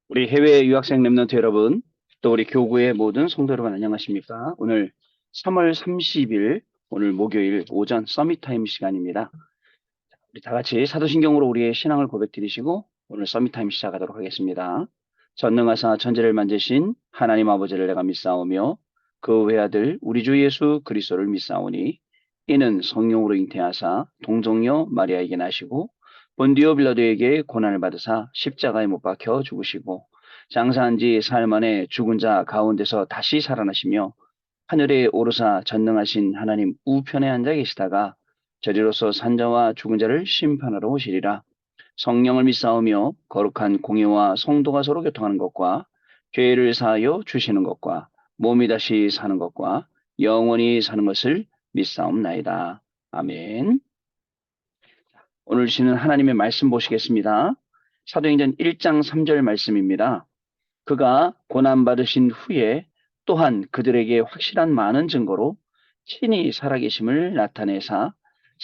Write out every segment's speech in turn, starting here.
우리 해외 유학생 랩런트 여러분, 또 우리 교구의 모든 성도 여러분 안녕하십니까? 오늘 3월 30일, 오늘 목요일 오전 서밋타임 시간입니다. 우리 다 같이 사도신경으로 우리의 신앙을 고백드리시고 오늘 서밋타임 시작하도록 하겠습니다. 전능하사 천지를 만드신 하나님 아버지를 내가 믿사오며 그 외아들 우리 주 예수 그리스도를 믿사오니 이는 성령으로 잉태하사 동정녀 마리아에게 나시고 본디오 빌라도에게 고난을 받으사 십자가에 못 박혀 죽으시고 장사한 지 사흘 만에 죽은 자 가운데서 다시 살아나시며 하늘에 오르사 전능하신 하나님 우편에 앉아 계시다가 저리로서 산자와 죽은 자를 심판하러 오시리라. 성령을 믿사오며 거룩한 공예와 성도가 서로 교통하는 것과 죄를 사하여 주시는 것과 몸이 다시 사는 것과 영원히 사는 것을 믿사옵나이다. 아멘. 오늘 주시는 하나님의 말씀 보시겠습니다. 사도행전 1장 3절 말씀입니다. 그가 고난받으신 후에 또한 그들에게 확실한 많은 증거로 친히 살아계심을 나타내사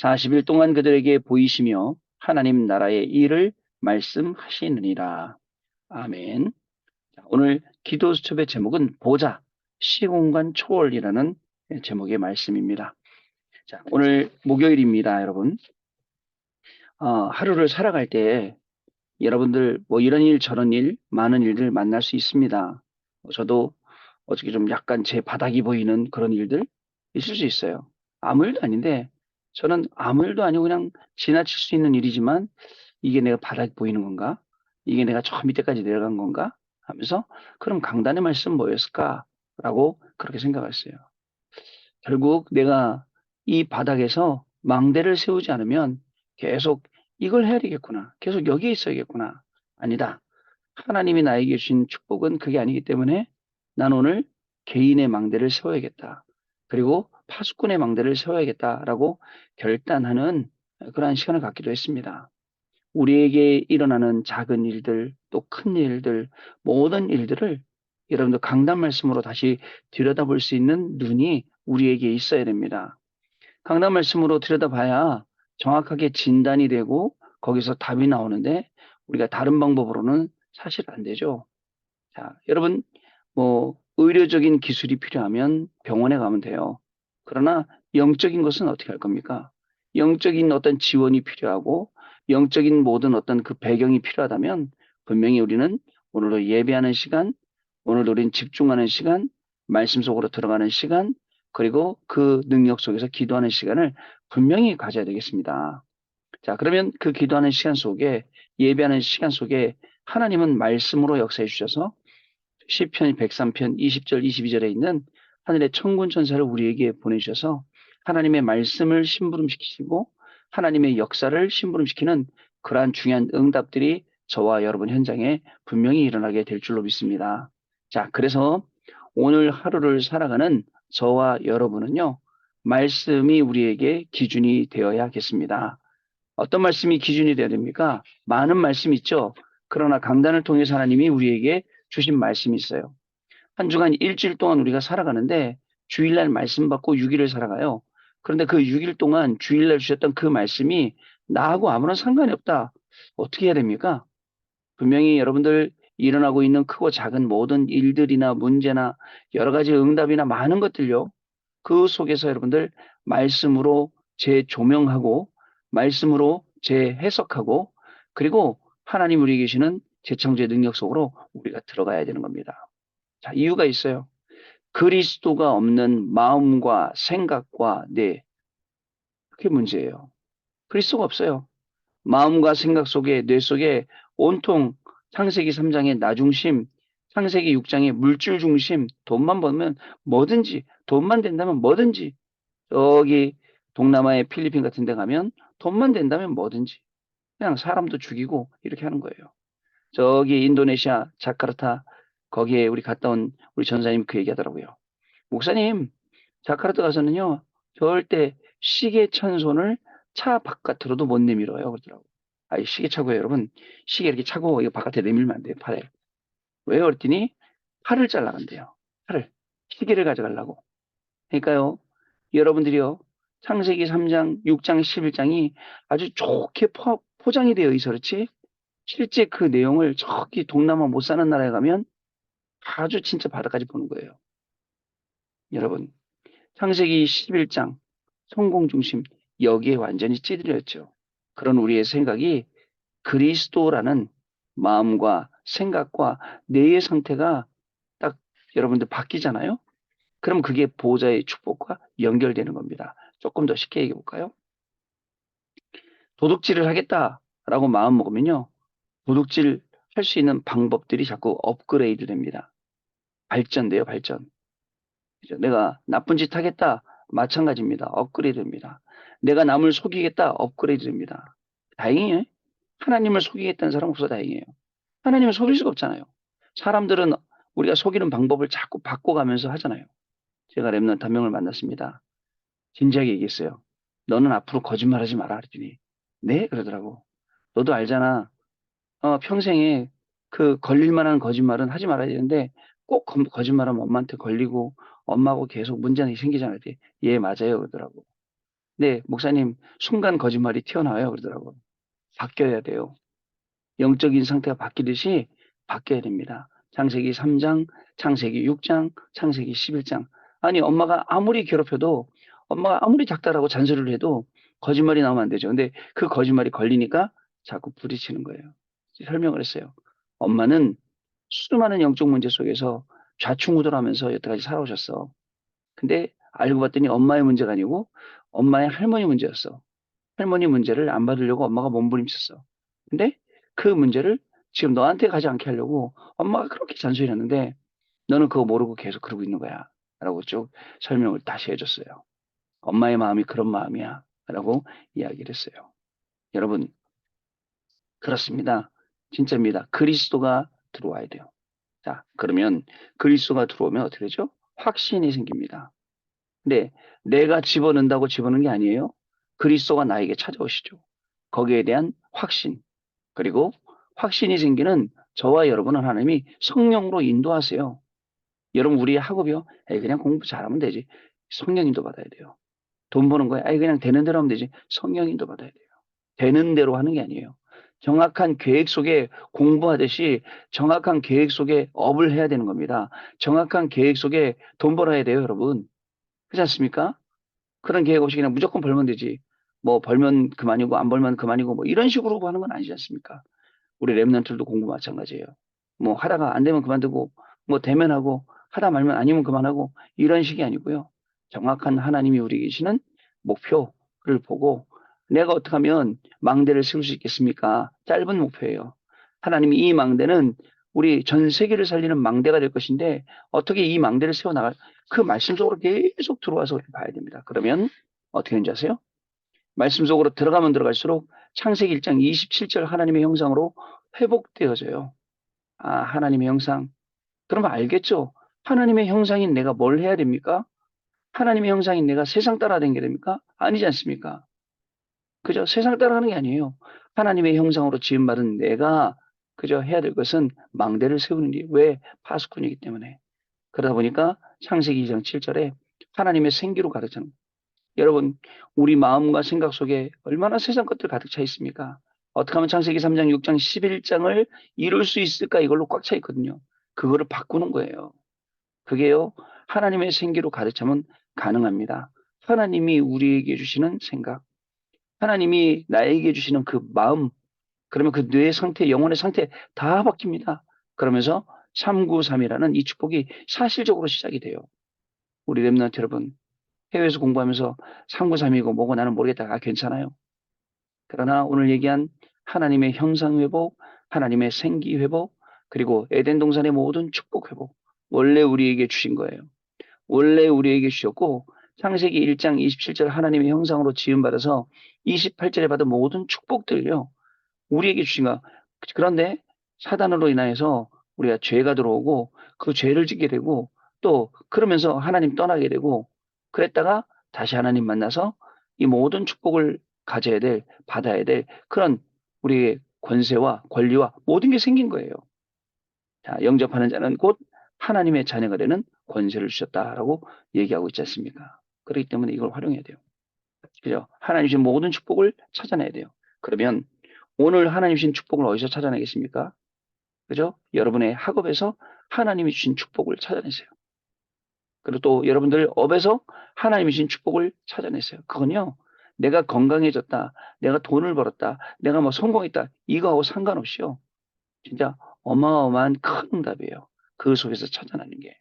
40일 동안 그들에게 보이시며 하나님 나라의 일을 말씀하시느니라. 아멘. 오늘 기도 수첩의 제목은 보좌, 시공간 초월이라는 제목의 말씀입니다. 자, 오늘 목요일입니다, 여러분. 하루를 살아갈 때 여러분들 뭐 이런 일 저런 일 많은 일들 만날 수 있습니다. 저도 어저께 좀 약간 제 바닥이 보이는 그런 일들 있을 수 있어요. 아무 일도 아닌데 저는 아무 일도 아니고 그냥 지나칠 수 있는 일이지만 이게 내가 바닥이 보이는 건가? 이게 내가 저 밑에까지 내려간 건가? 하면서 그럼 강단의 말씀 뭐였을까라고 그렇게 생각했어요. 결국 내가 이 바닥에서 망대를 세우지 않으면 계속 이걸 해야 되겠구나. 계속 여기에 있어야겠구나. 아니다. 하나님이 나에게 주신 축복은 그게 아니기 때문에 난 오늘 개인의 망대를 세워야겠다. 그리고 파수꾼의 망대를 세워야겠다라고 결단하는 그러한 시간을 갖기도 했습니다. 우리에게 일어나는 작은 일들, 또 큰 일들, 모든 일들을 여러분들 강단 말씀으로 다시 들여다볼 수 있는 눈이 우리에게 있어야 됩니다. 강단 말씀으로 들여다봐야 정확하게 진단이 되고 거기서 답이 나오는데 우리가 다른 방법으로는 사실 안 되죠. 자, 여러분, 뭐, 의료적인 기술이 필요하면 병원에 가면 돼요. 그러나 영적인 것은 어떻게 할 겁니까? 영적인 어떤 지원이 필요하고 영적인 모든 어떤 그 배경이 필요하다면 분명히 우리는 오늘도 예배하는 시간, 오늘도 우리는 집중하는 시간, 말씀 속으로 들어가는 시간, 그리고 그 능력 속에서 기도하는 시간을 분명히 가져야 되겠습니다. 자, 그러면 그 기도하는 시간 속에 예배하는 시간 속에 하나님은 말씀으로 역사해 주셔서 시편 103편 20절 22절에 있는 하늘의 천군 천사를 우리에게 보내주셔서 하나님의 말씀을 심부름시키시고 하나님의 역사를 심부름시키는 그러한 중요한 응답들이 저와 여러분 현장에 분명히 일어나게 될 줄로 믿습니다. 자, 그래서 오늘 하루를 살아가는 저와 여러분은요, 말씀이 우리에게 기준이 되어야겠습니다. 어떤 말씀이 기준이 되어야 됩니까? 많은 말씀 있죠. 그러나 강단을 통해서 하나님이 우리에게 주신 말씀이 있어요. 한 주간 일주일 동안 우리가 살아가는데 주일날 말씀 받고 6일을 살아가요. 그런데 그 6일 동안 주일날 주셨던 그 말씀이 나하고 아무런 상관이 없다. 어떻게 해야 됩니까? 분명히 여러분들 일어나고 있는 크고 작은 모든 일들이나 문제나 여러 가지 응답이나 많은 것들요. 그 속에서 여러분들 말씀으로 재조명하고 말씀으로 재해석하고 그리고 하나님 우리 계시는 재창조의 능력 속으로 우리가 들어가야 되는 겁니다. 자, 이유가 있어요. 그리스도가 없는 마음과 생각과 뇌, 그게 문제예요. 그리스도가 없어요. 마음과 생각 속에, 뇌 속에 온통 창세기 3장의 나 중심, 창세기 6장의 물질 중심, 돈만 벌면 뭐든지, 돈만 된다면 뭐든지, 저기 동남아의 필리핀 같은 데 가면 돈만 된다면 뭐든지, 그냥 사람도 죽이고 이렇게 하는 거예요. 저기 인도네시아 자카르타, 거기에 우리 갔다 온 우리 전사님 그 얘기하더라고요. 목사님, 자카르타 가서는요, 절대 시계 찬 손을 차 바깥으로도 못 내밀어요. 그러더라고요. 아이, 시계 차고요, 여러분. 시계 이렇게 차고, 이거 바깥에 내밀면 안 돼요, 팔에. 왜요? 그랬더니, 팔을 잘라간대요. 팔을. 시계를 가져가려고. 그러니까요, 여러분들이요, 창세기 3장, 6장, 11장이 아주 좋게 포장이 되어 있어, 그렇지? 실제 그 내용을 저기 동남아 못 사는 나라에 가면 아주 진짜 바다까지 보는 거예요. 여러분, 창세기 11장 성공 중심 여기에 완전히 찌들렸죠. 그런 우리의 생각이 그리스도라는 마음과 생각과 뇌의 상태가 딱 여러분들 바뀌잖아요. 그럼 그게 보호자의 축복과 연결되는 겁니다. 조금 더 쉽게 얘기해 볼까요? 도둑질을 하겠다라고 마음 먹으면요. 도둑질 할 수 있는 방법들이 자꾸 업그레이드 됩니다. 발전돼요, 발전. 그죠? 내가 나쁜 짓 하겠다. 마찬가지입니다. 업그레이드 됩니다. 내가 남을 속이겠다. 업그레이드 됩니다. 다행이에요. 하나님을 속이겠다는 사람 없어 다행이에요. 하나님을 속일 수가 없잖아요. 사람들은 우리가 속이는 방법을 자꾸 바꿔가면서 하잖아요. 제가 랩넌트 한 명을 만났습니다. 진지하게 얘기했어요. 너는 앞으로 거짓말하지 마라 그랬더니 네? 그러더라고. 너도 알잖아. 평생에 그 걸릴 만한 거짓말은 하지 말아야 되는데 꼭 거짓말하면 엄마한테 걸리고 엄마하고 계속 문제가 생기잖아요. 그랬더니 예, 맞아요. 그러더라고. 네, 목사님, 순간 거짓말이 튀어나와요. 그러더라고. 바뀌어야 돼요. 영적인 상태가 바뀌듯이 바뀌어야 됩니다. 창세기 3장, 창세기 6장, 창세기 11장. 아니, 엄마가 아무리 괴롭혀도, 엄마가 아무리 작다라고 잔소리를 해도 거짓말이 나오면 안 되죠. 근데 그 거짓말이 걸리니까 자꾸 부딪히는 거예요. 설명을 했어요. 엄마는 수많은 영적 문제 속에서 좌충우돌하면서 여태까지 살아오셨어. 근데 알고 봤더니 엄마의 문제가 아니고 엄마의 할머니 문제였어. 할머니 문제를 안 받으려고 엄마가 몸부림쳤어. 근데 그 문제를 지금 너한테 가지 않게 하려고 엄마가 그렇게 잔소리했는데 너는 그거 모르고 계속 그러고 있는 거야. 라고 쭉 설명을 다시 해줬어요. 엄마의 마음이 그런 마음이야. 라고 이야기를 했어요. 여러분, 그렇습니다. 진짜입니다. 그리스도가 들어와야 돼요. 자, 그러면 그리스도가 들어오면 어떻게 되죠? 확신이 생깁니다. 근데 내가 집어넣는다고 집어넣는 게 아니에요. 그리스도가 나에게 찾아오시죠. 거기에 대한 확신. 그리고 확신이 생기는 저와 여러분은 하나님이 성령으로 인도하세요. 여러분, 우리의 학업이요. 에이, 그냥 공부 잘하면 되지. 성령 인도 받아야 돼요. 돈 버는 거야. 에이, 그냥 되는 대로 하면 되지. 성령 인도 받아야 돼요. 되는 대로 하는 게 아니에요. 정확한 계획 속에 공부하듯이 정확한 계획 속에 업을 해야 되는 겁니다. 정확한 계획 속에 돈 벌어야 돼요, 여러분. 그렇지 않습니까? 그런 계획 없이 그냥 무조건 벌면 되지. 뭐 벌면 그만이고 안 벌면 그만이고 뭐 이런 식으로 하는 건 아니지 않습니까? 우리 랩런트들도 공부 마찬가지예요. 뭐 하다가 안 되면 그만두고 뭐 되면 하고 하다 말면 아니면 그만하고 이런 식이 아니고요. 정확한 하나님이 우리 계시는 목표를 보고 내가 어떻게 하면 망대를 세울 수 있겠습니까? 짧은 목표예요. 하나님이 이 망대는 우리 전 세계를 살리는 망대가 될 것인데 어떻게 이 망대를 세워나갈 그 말씀 속으로 계속 들어와서 봐야 됩니다. 그러면 어떻게 되는지 아세요? 말씀 속으로 들어가면 들어갈수록 창세기 1장 27절 하나님의 형상으로 회복되어져요. 아, 하나님의 형상. 그러면 알겠죠? 하나님의 형상인 내가 뭘 해야 됩니까? 하나님의 형상인 내가 세상 따라 다니게 됩니까? 아니지 않습니까? 그죠? 세상 따라 하는 게 아니에요. 하나님의 형상으로 지음받은 내가 그저 해야 될 것은 망대를 세우는 일. 왜? 파수꾼이기 때문에. 그러다 보니까 창세기 2장 7절에 하나님의 생기로 가득 차는 여러분, 우리 마음과 생각 속에 얼마나 세상 것들 가득 차 있습니까? 어떻게 하면 창세기 3장, 6장, 11장을 이룰 수 있을까? 이걸로 꽉 차 있거든요. 그거를 바꾸는 거예요. 그게요, 하나님의 생기로 가득 차면 가능합니다. 하나님이 우리에게 주시는 생각, 하나님이 나에게 주시는 그 마음, 그러면 그 뇌의 상태, 영혼의 상태 다 바뀝니다. 그러면서 393이라는 이 축복이 사실적으로 시작이 돼요. 우리 랩런트 여러분, 해외에서 공부하면서 393이고 뭐고 나는 모르겠다. 아, 괜찮아요. 그러나 오늘 얘기한 하나님의 형상 회복, 하나님의 생기 회복, 그리고 에덴 동산의 모든 축복 회복. 원래 우리에게 주신 거예요. 원래 우리에게 주셨고 창세기 1장 27절 하나님의 형상으로 지음받아서 28절에 받은 모든 축복들요. 우리에게 주신 거. 그런데 사단으로 인하여서 우리가 죄가 들어오고 그 죄를 짓게 되고 또 그러면서 하나님 떠나게 되고 그랬다가 다시 하나님 만나서 이 모든 축복을 가져야 될, 받아야 될 그런 우리의 권세와 권리와 모든 게 생긴 거예요. 자, 영접하는 자는 곧 하나님의 자녀가 되는 권세를 주셨다라고 얘기하고 있지 않습니까? 그렇기 때문에 이걸 활용해야 돼요. 그죠? 하나님 주신 모든 축복을 찾아내야 돼요. 그러면 오늘 하나님 주신 축복을 어디서 찾아내겠습니까? 그죠? 여러분의 학업에서 하나님이 주신 축복을 찾아내세요. 그리고 또 여러분들 업에서 하나님이 주신 축복을 찾아내세요. 그건요, 내가 건강해졌다, 내가 돈을 벌었다, 내가 뭐 성공했다, 이거하고 상관없이요. 진짜 어마어마한 큰 응답이에요. 그 속에서 찾아내는 게.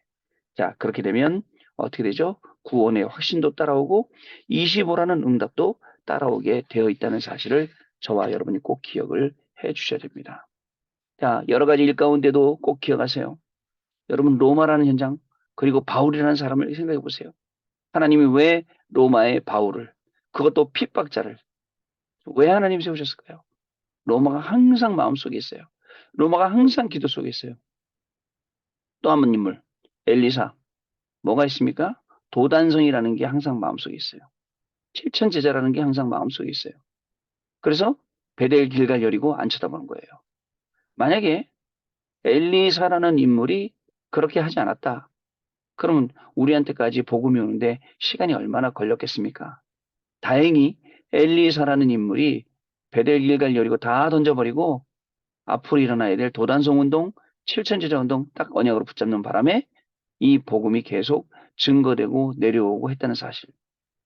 자, 그렇게 되면 어떻게 되죠? 구원의 확신도 따라오고 25라는 응답도 따라오게 되어 있다는 사실을 저와 여러분이 꼭 기억을 해 주셔야 됩니다. 자, 여러 가지 일 가운데도 꼭 기억하세요. 여러분, 로마라는 현장, 그리고 바울이라는 사람을 생각해 보세요. 하나님이 왜 로마의 바울을, 그것도 핍박자를, 왜 하나님 세우셨을까요? 로마가 항상 마음속에 있어요. 로마가 항상 기도 속에 있어요. 또 한 번 인물, 엘리사. 뭐가 있습니까? 도단성이라는 게 항상 마음속에 있어요. 칠천제자라는 게 항상 마음속에 있어요. 그래서 베델 길갈 여리고 안 쳐다보는 거예요. 만약에 엘리사라는 인물이 그렇게 하지 않았다. 그러면 우리한테까지 복음이 오는데 시간이 얼마나 걸렸겠습니까? 다행히 엘리사라는 인물이 베델 길갈 여리고 다 던져버리고 앞으로 일어나야 될 도단성 운동, 칠천제자 운동 딱 언약으로 붙잡는 바람에 이 복음이 계속 증거되고 내려오고 했다는 사실.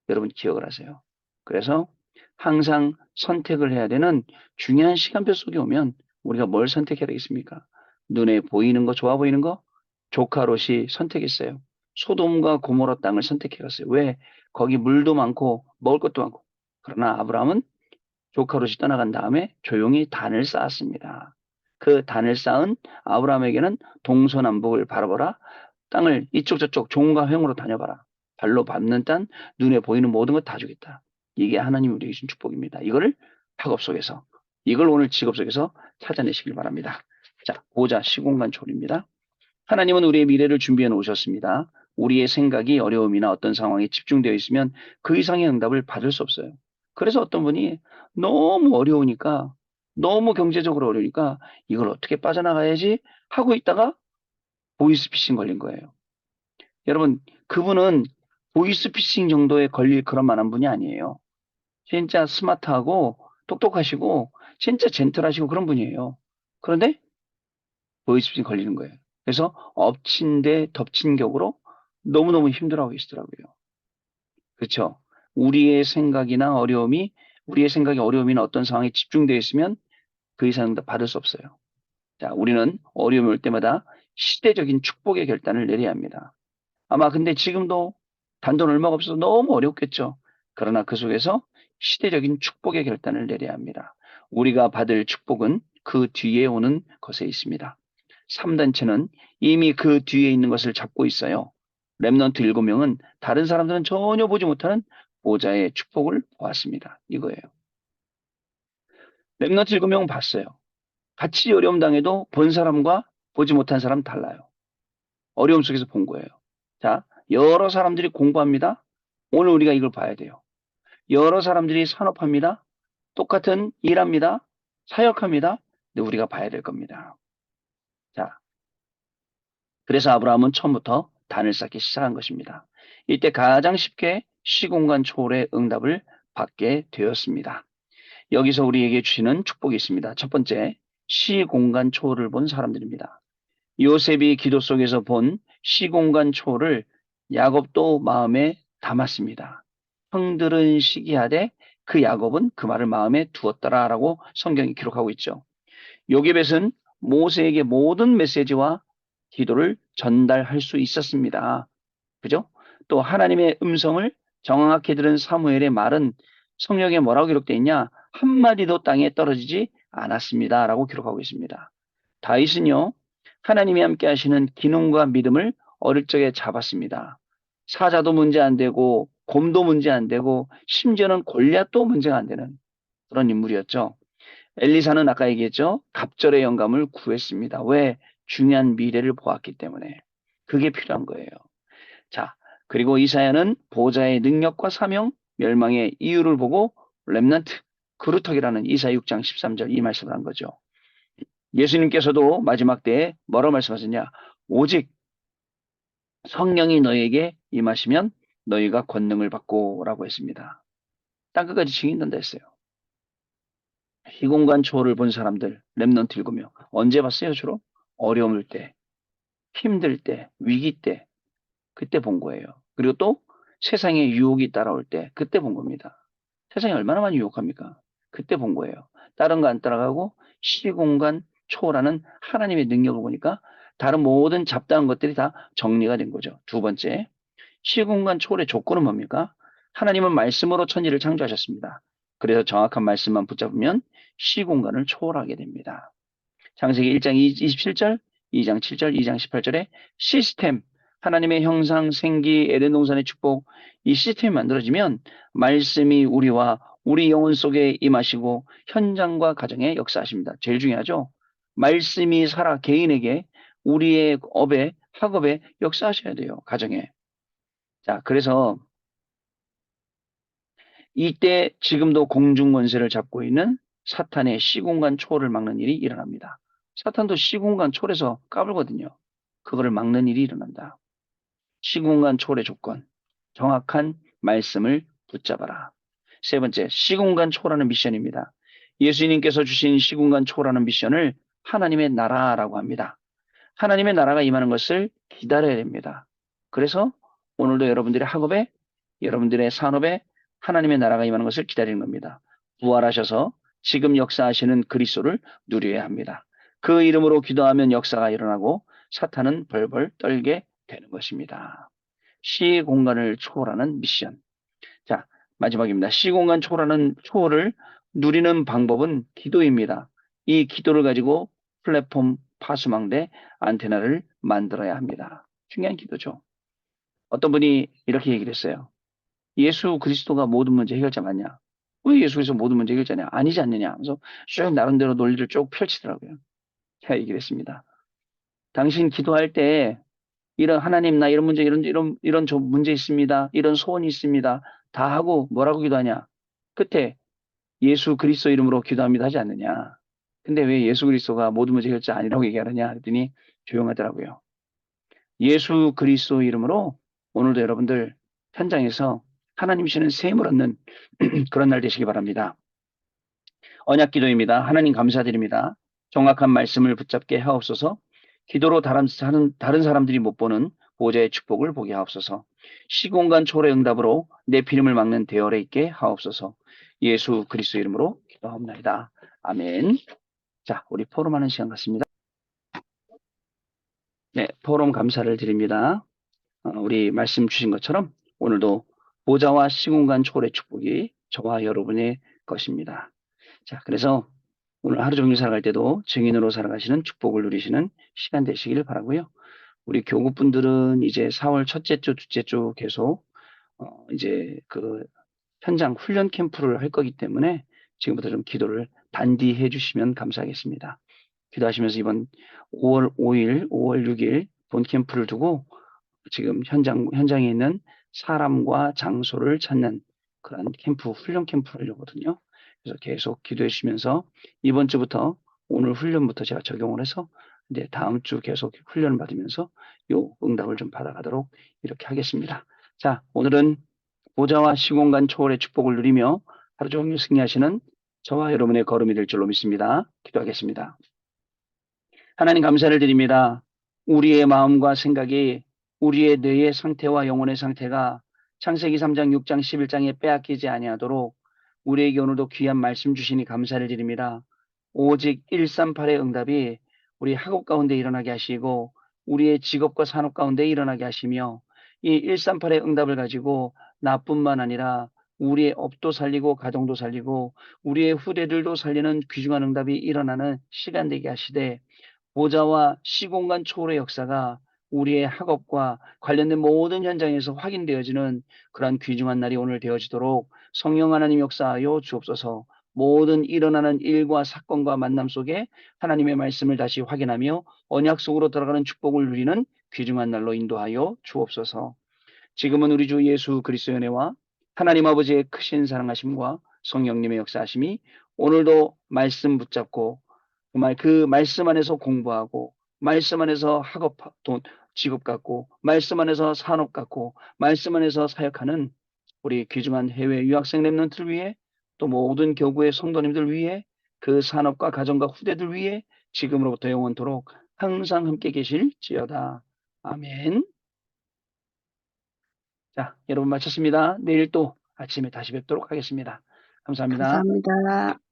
여러분 기억을 하세요. 그래서 항상 선택을 해야 되는 중요한 시간표 속에 오면 우리가 뭘 선택해야 되겠습니까? 눈에 보이는 거, 좋아 보이는 거? 조카 롯이 선택했어요. 소돔과 고모라 땅을 선택해 갔어요. 왜? 거기 물도 많고 먹을 것도 많고. 그러나 아브라함은 조카 롯이 떠나간 다음에 조용히 단을 쌓았습니다. 그 단을 쌓은 아브라함에게는 동서남북을 바라보라. 땅을 이쪽 저쪽 종과 횡으로 다녀봐라. 발로 밟는 땅, 눈에 보이는 모든 것 다 주겠다. 이게 하나님 우리에게 주신 축복입니다. 이거를 학업 속에서, 이걸 오늘 직업 속에서 찾아내시길 바랍니다. 자, 보자 시공간 초리입니다. 하나님은 우리의 미래를 준비해 놓으셨습니다. 우리의 생각이 어려움이나 어떤 상황에 집중되어 있으면 그 이상의 응답을 받을 수 없어요. 그래서 어떤 분이 너무 어려우니까, 너무 경제적으로 어려우니까 이걸 어떻게 빠져나가야지 하고 있다가 보이스피싱 걸린 거예요. 여러분, 그분은 보이스피싱 정도에 걸릴 그런 만한 분이 아니에요. 진짜 스마트하고 똑똑하시고 진짜 젠틀하시고 그런 분이에요. 그런데 보이스피싱 걸리는 거예요. 그래서 엎친 데 덮친 격으로 너무너무 힘들어하고 계시더라고요. 그렇죠? 우리의 생각이 어려움이나 어떤 상황에 집중되어 있으면 그 이상 더 받을 수 없어요. 자, 우리는 어려움이 올 때마다 시대적인 축복의 결단을 내려야 합니다. 아마 근데 지금도 단돈 얼마가 없어서 너무 어렵겠죠. 그러나 그 속에서 시대적인 축복의 결단을 내려야 합니다. 우리가 받을 축복은 그 뒤에 오는 것에 있습니다. 3단체는 이미 그 뒤에 있는 것을 잡고 있어요. 렘넌트 7명은 다른 사람들은 전혀 보지 못하는 보좌의 축복을 보았습니다. 이거예요. 렘넌트 7명은 봤어요. 같이 어려움 당해도 본 사람과 보지 못한 사람 달라요. 어려움 속에서 본 거예요. 자, 여러 사람들이 공부합니다. 오늘 우리가 이걸 봐야 돼요. 여러 사람들이 산업합니다. 똑같은 일합니다. 사역합니다. 근데 우리가 봐야 될 겁니다. 자, 그래서 아브라함은 처음부터 단을 쌓기 시작한 것입니다. 이때 가장 쉽게 시공간 초월의 응답을 받게 되었습니다. 여기서 우리에게 주시는 축복이 있습니다. 첫 번째, 시공간 초월을 본 사람들입니다. 요셉이 기도 속에서 본 시공간 초월을 야곱도 마음에 담았습니다. 형들은 시기하되 그 야곱은 그 말을 마음에 두었더라라고 성경이 기록하고 있죠. 요셉은 모세에게 모든 메시지와 기도를 전달할 수 있었습니다. 그죠? 또 하나님의 음성을 정확히 들은 사무엘의 말은 성경에 뭐라고 기록되어 있냐? 한마디도 땅에 떨어지지 않았습니다라고 기록하고 있습니다. 다윗은요, 하나님이 함께 하시는 기능과 믿음을 어릴 적에 잡았습니다. 사자도 문제 안 되고 곰도 문제 안 되고 심지어는 골리앗도 문제가 안 되는 그런 인물이었죠. 엘리사는 아까 얘기했죠. 갑절의 영감을 구했습니다. 왜? 중요한 미래를 보았기 때문에. 그게 필요한 거예요. 자, 그리고 이사야는 보좌의 능력과 사명, 멸망의 이유를 보고 렘넌트, 그루터기라는 이사야 6장 13절 이 말씀을 한 거죠. 예수님께서도 마지막 때에 뭐라고 말씀하셨냐? 오직 성령이 너에게 임하시면 너희가 권능을 받고라고 했습니다. 땅끝까지 증인된다 했어요. 시공간 초월을 본 사람들, 렘넌트 7명. 언제 봤어요, 주로? 어려울 때, 힘들 때, 위기 때, 그때 본 거예요. 그리고 또 세상에 유혹이 따라올 때, 그때 본 겁니다. 세상이 얼마나 많이 유혹합니까? 그때 본 거예요. 다른 거 안 따라가고 시공간 초월하는 하나님의 능력을 보니까 다른 모든 잡다한 것들이 다 정리가 된 거죠. 두 번째, 시공간 초월의 조건은 뭡니까? 하나님은 말씀으로 천지를 창조하셨습니다. 그래서 정확한 말씀만 붙잡으면 시공간을 초월하게 됩니다. 창세기 1장 27절, 2장 7절, 2장 18절에 시스템, 하나님의 형상, 생기, 에덴 동산의 축복, 이 시스템이 만들어지면 말씀이 우리와 우리 영혼 속에 임하시고 현장과 가정에 역사하십니다. 제일 중요하죠. 말씀이 살아 개인에게 우리의 업에 학업에 역사하셔야 돼요. 가정에. 자, 그래서 이때 지금도 공중 권세를 잡고 있는 사탄의 시공간 초월을 막는 일이 일어납니다. 사탄도 시공간 초월에서 까불거든요. 그거를 막는 일이 일어난다. 시공간 초월의 조건, 정확한 말씀을 붙잡아라. 세 번째, 시공간 초월하는 미션입니다. 예수님께서 주신 시공간 초월하는 미션을 하나님의 나라라고 합니다. 하나님의 나라가 임하는 것을 기다려야 됩니다. 그래서 오늘도 여러분들의 학업에, 여러분들의 산업에 하나님의 나라가 임하는 것을 기다리는 겁니다. 부활하셔서 지금 역사하시는 그리스도를 누려야 합니다. 그 이름으로 기도하면 역사가 일어나고 사탄은 벌벌 떨게 되는 것입니다. 시공간을 초월하는 미션. 자, 마지막입니다. 시공간 초월하는 초월을 누리는 방법은 기도입니다. 이 기도를 가지고 플랫폼 파수망대 안테나를 만들어야 합니다. 중요한 기도죠. 어떤 분이 이렇게 얘기를 했어요. 예수 그리스도가 모든 문제 해결자 맞냐? 왜 예수 그리스도 모든 문제 해결자냐? 아니지 않느냐? 그래서 쭉 나름대로 논리를 쭉 펼치더라고요. 제가 얘기를 했습니다. 당신 기도할 때 이런 하나님 나 이런 문제 이런 저 문제 있습니다. 이런 소원이 있습니다. 다 하고 뭐라고 기도하냐? 끝에 예수 그리스도 이름으로 기도합니다 하지 않느냐? 근데 왜 예수 그리스도가 모든 문제 해결자 아니라고 얘기하느냐? 했더니 조용하더라고요. 예수 그리스도 이름으로 오늘도 여러분들 현장에서 하나님 주시는 셈을 얻는 그런 날 되시기 바랍니다. 언약 기도입니다. 하나님 감사드립니다. 정확한 말씀을 붙잡게 하옵소서. 기도로 다른 사람들이 못 보는 보좌의 축복을 보게 하옵소서. 시공간 초월의 응답으로 내 피림을 막는 대열에 있게 하옵소서. 예수 그리스도 이름으로 기도하옵나이다. 아멘. 자, 우리 포럼하는 시간 같습니다. 네, 포럼 감사를 드립니다. 우리 말씀 주신 것처럼 오늘도 보좌와 시공간 초월의 축복이 저와 여러분의 것입니다. 자, 그래서 오늘 하루 종일 살아갈 때도 증인으로 살아가시는 축복을 누리시는 시간 되시기를 바라고요. 우리 교구분들은 이제 4월 첫째 주, 둘째 주 계속 이제 그 현장 훈련 캠프를 할 거기 때문에 지금부터 좀 기도를 단디해 주시면 감사하겠습니다. 기도하시면서 이번 5월 5일, 5월 6일 본 캠프를 두고 지금 현장에 있는 사람과 장소를 찾는 그런 캠프, 훈련 캠프를 하려거든요. 그래서 계속 기도해 주시면서 이번 주부터 오늘 훈련부터 제가 적용을 해서 이제 다음 주 계속 훈련을 받으면서 요 응답을 좀 받아가도록 이렇게 하겠습니다. 자, 오늘은 보좌와 시공간 초월의 축복을 누리며 하루 종일 승리하시는 저와 여러분의 걸음이 될 줄로 믿습니다. 기도하겠습니다. 하나님 감사를 드립니다. 우리의 마음과 생각이 우리의 뇌의 상태와 영혼의 상태가 창세기 3장, 6장, 11장에 빼앗기지 아니하도록 우리에게 오늘도 귀한 말씀 주시니 감사를 드립니다. 오직 138의 응답이 우리 학업 가운데 일어나게 하시고 우리의 직업과 산업 가운데 일어나게 하시며 이 138의 응답을 가지고 나뿐만 아니라 우리의 업도 살리고 가정도 살리고 우리의 후대들도 살리는 귀중한 응답이 일어나는 시간 되게 하시되 보좌와 시공간 초월의 역사가 우리의 학업과 관련된 모든 현장에서 확인되어지는 그러한 귀중한 날이 오늘 되어지도록 성령 하나님 역사하여 주옵소서. 모든 일어나는 일과 사건과 만남 속에 하나님의 말씀을 다시 확인하며 언약 속으로 들어가는 축복을 누리는 귀중한 날로 인도하여 주옵소서. 지금은 우리 주 예수 그리스도의 은혜와 하나님 아버지의 크신 사랑하심과 성령님의 역사하심이 오늘도 말씀 붙잡고 정말 그 말씀 안에서 공부하고 말씀 안에서 학업 돈 직업 갖고 말씀 안에서 산업 갖고 말씀 안에서 사역하는 우리 귀중한 해외 유학생 랩런트를 위해 또 모든 교구의 성도님들 위해 그 산업과 가정과 후대들 위해 지금으로부터 영원토록 항상 함께 계실지어다. 아멘. 자, 여러분 마쳤습니다. 내일 또 아침에 다시 뵙도록 하겠습니다. 감사합니다. 감사합니다.